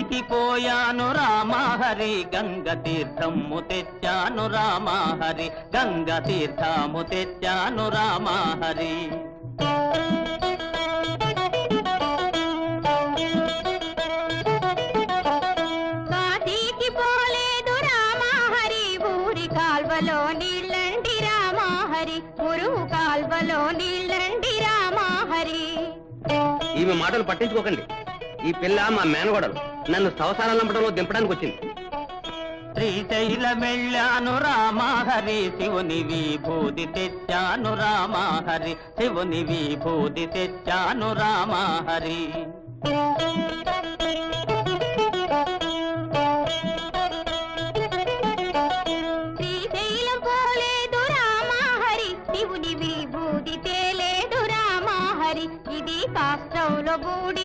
కాశీకి పోయాను రామహరి గంగ తీర్థము తెచ్చాను రామహరి గంగ తీర్థము తెచ్చాను రామహరి కాశీకి పోలేదు రామహరి ఊరి కాల్వలో నీళ్ళండి రామహరి మురుగు కాల్వలో నీళ్ళండి రామహరి. ఈమె మాటలు పట్టించుకోకండి. ఈ పిల్ల మా మేనగోడలు నన్ను సంవత్సరాలు నంపడంలో దింపడానికి వచ్చింది. శ్రీశైలమెళ్ళాను రామహరి శివుని విభూతి తెచ్చాను రామహరి శివుని విభూతి తెచ్చాను రామహరి. శ్రీశైలం పోలేదు రామహరి శివుని విభూతి తేలేదు రామహరి ఇది కాష్టంలో